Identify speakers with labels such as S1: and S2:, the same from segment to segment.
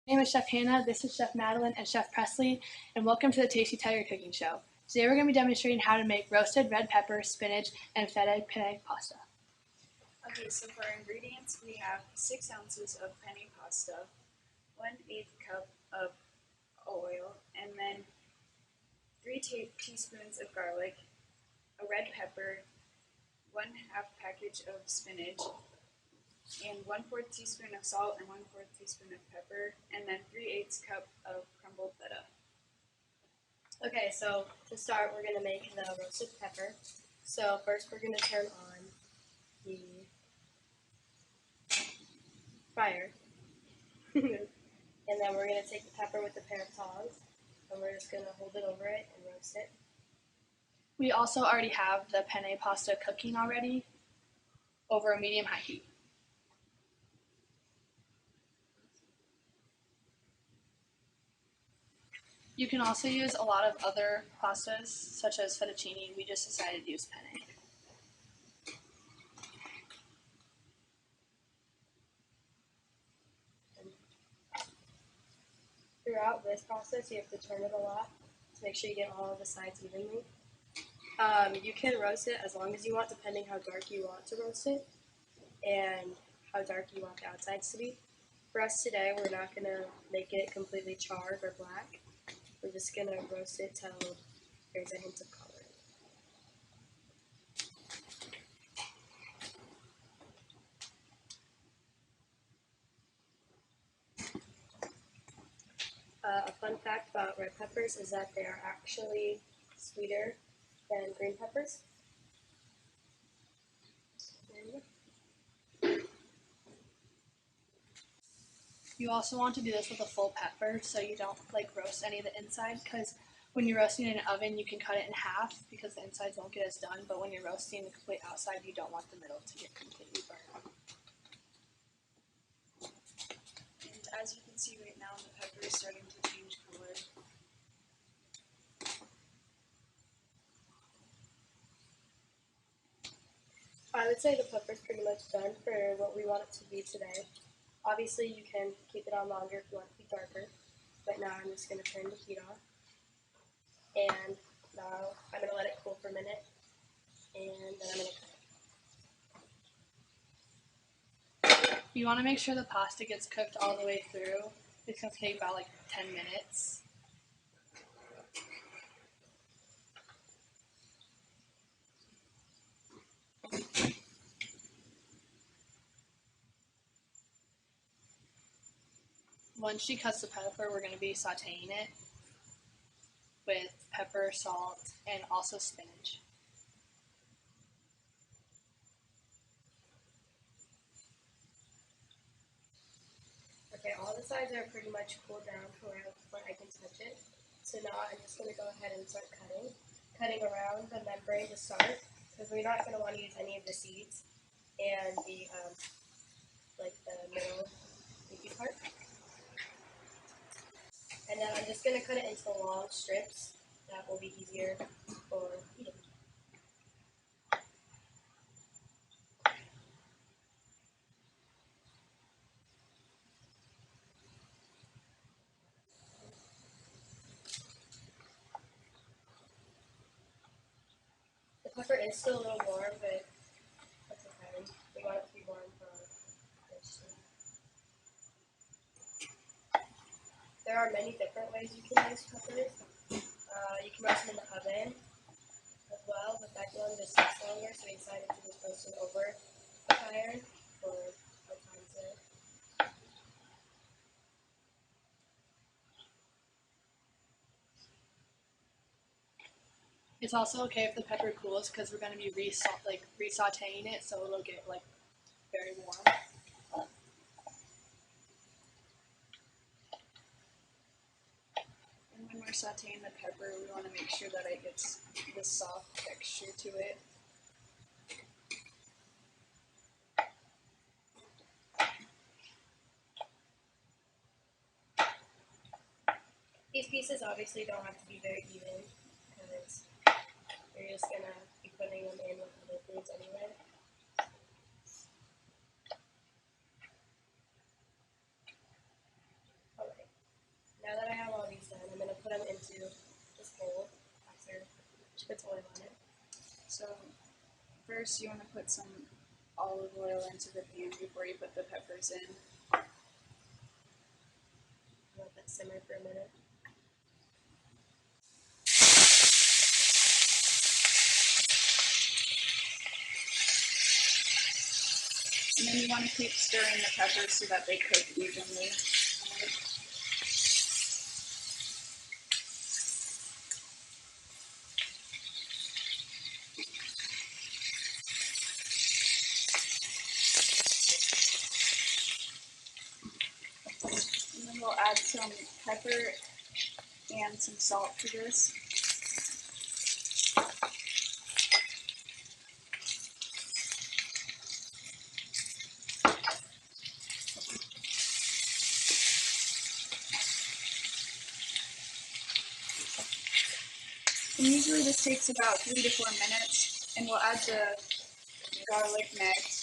S1: My name is Chef Hannah, this is Chef Madeline and Chef Presley, and welcome to the Tasty Tiger Cooking Show. Today we're going to be demonstrating how to make roasted red pepper, spinach, and feta penne pasta.
S2: Okay, so for our ingredients, we have 6 ounces of penne pasta, 1/8 cup of oil, and then 3 teaspoons of garlic, a red pepper, 1/2 package of spinach, and 1/4 teaspoon of salt and 1/4 teaspoon of pepper, and then 3/8 cup of crumbled feta.
S3: Okay, so to start, we're going to make the roasted pepper. So first we're going to turn on the fire. And then we're going to take the pepper with a pair of tongs, and we're just going to hold it over it and roast it.
S1: We also already have the penne pasta cooking already over a medium-high heat. You can also use a lot of other pastas, such as fettuccine. We just decided to use penne.
S3: Throughout this process, you have to turn it a lot to make sure you get all of the sides evenly. You can roast it as long as you want, depending how dark you want to roast it and how dark you want the outsides to be. For us today, we're not going to make it completely charred or black. We're just going to roast it till there's a hint of color. A fun fact about red peppers is that they are actually sweeter than green peppers.
S1: You also want to do this with a full pepper so you don't roast any of the inside, because when you're roasting in an oven you can cut it in half because the insides won't get as done, but when you're roasting the complete outside you don't want the middle to get completely burned.
S2: And as you can see right now, the pepper is starting to change color.
S3: I would say the pepper's pretty much done for what we want it to be today. Obviously you can keep it on longer if you want it to be darker, but now I'm just going to turn the heat off. And now I'm going to let it cool for a minute, and then I'm going to cut it.
S1: You want to make sure the pasta gets cooked all the way through. It's going to take about 10 minutes. Once she cuts the pepper, we're going to be sauteing it with pepper, salt, and also spinach.
S3: Okay, all the sides are pretty much cooled down to where I can touch it. So now I'm just going to go ahead and start cutting around the membrane to start, because we're not going to want to use any of the seeds and the middle leafy part. And then I'm just going to cut it into long strips. That will be easier for eating. The pepper is still a little warm, but that's okay. We want it to be warm for fish. There are many different ways you can use peppers. You can roast them in the oven as well, but that one just takes longer, so we decided to just roast it over the fire for our time today.
S1: It's also okay if the pepper cools because we're going to be re-sauteing it, so it'll get very warm.
S2: And when we're sauteing the pepper, we want to make sure that it gets the soft texture to it.
S3: These pieces obviously don't have to be very even, because you're just going to be putting them in with other foods anyway. Alright, this bowl after she puts oil on it.
S2: So first you want to put some olive oil into the pan before you put the peppers in.
S3: Let that simmer for a minute.
S2: And then you want to keep stirring the peppers so that they cook evenly. And then we'll add some pepper and some salt to this. And usually this takes about 3 to 4 minutes, and we'll add the garlic next.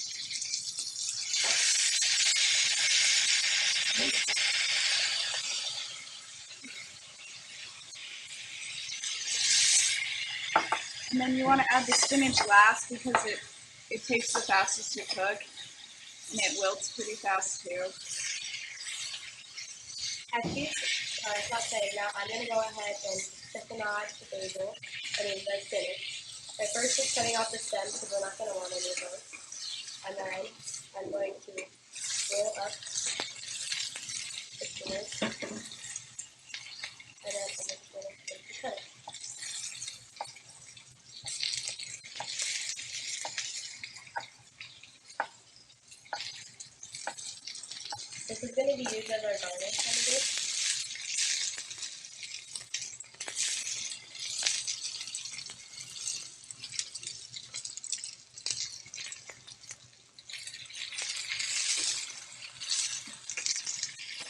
S2: And then you want to add the spinach last because it takes the fastest to cook, and it wilts pretty fast too.
S3: As not saying, now I'm going to go ahead and spinach the basil, the spinach. At first just cutting off the stems because we're not going to want any of those. And then I'm going to boil up the spinach. And then I'm just going to cut it. This is going to be used as our garnish on the dish.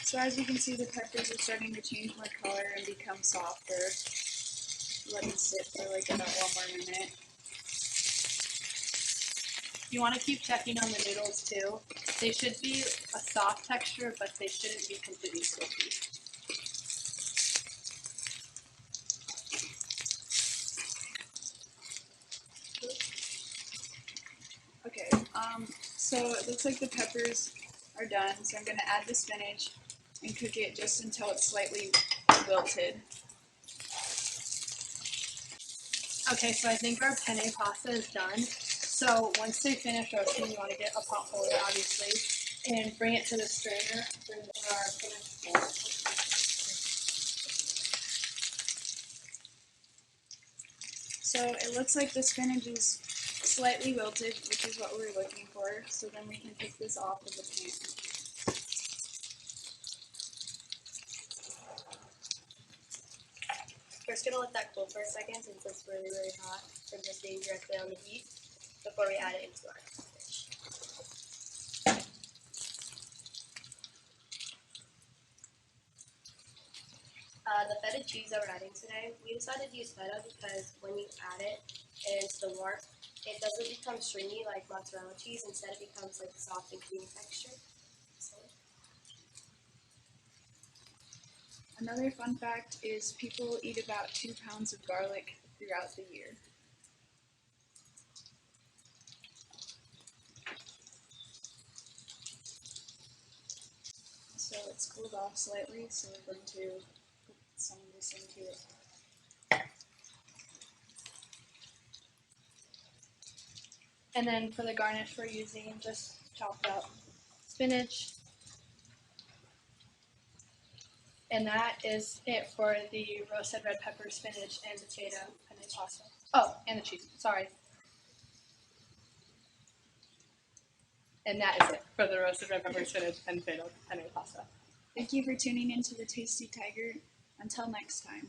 S2: So as you can see, the peppers are starting to change more color and become softer. Let it sit for like about 1 more minute.
S1: You want to keep checking on the noodles too. They should be a soft texture, but they shouldn't be completely sticky.
S2: Okay, so it looks like the peppers are done, so I'm going to add the spinach and cook it just until it's slightly wilted.
S1: Okay, so I think our penne pasta is done. So once they finish roasting, you want to get a pot holder, obviously, and bring it to the strainer. Bring our finished bowl.
S2: So it looks like the spinach is slightly wilted, which is what we're looking for. So then we can take this off of the pan.
S3: We're just going to let that cool for a second since it's really, really hot from just being directly on the heat before we add it into our dish. The feta cheese that we're adding today, we decided to use feta because when you add it into the warmth, it doesn't become stringy like mozzarella cheese. Instead, it becomes like soft and creamy texture. So,
S2: Another fun fact is people eat about 2 pounds of garlic throughout the year. So it's cooled off slightly, so we're going to put some of this into it.
S1: And then for the garnish, we're using just chopped up spinach. And that is it for the roasted red pepper, spinach, and potato penne pasta. Oh, and the cheese. Sorry. And that is it for the roasted red pepper, spinach, and potato penne pasta.
S2: Thank you for tuning in to the Tasty Tiger. Until next time.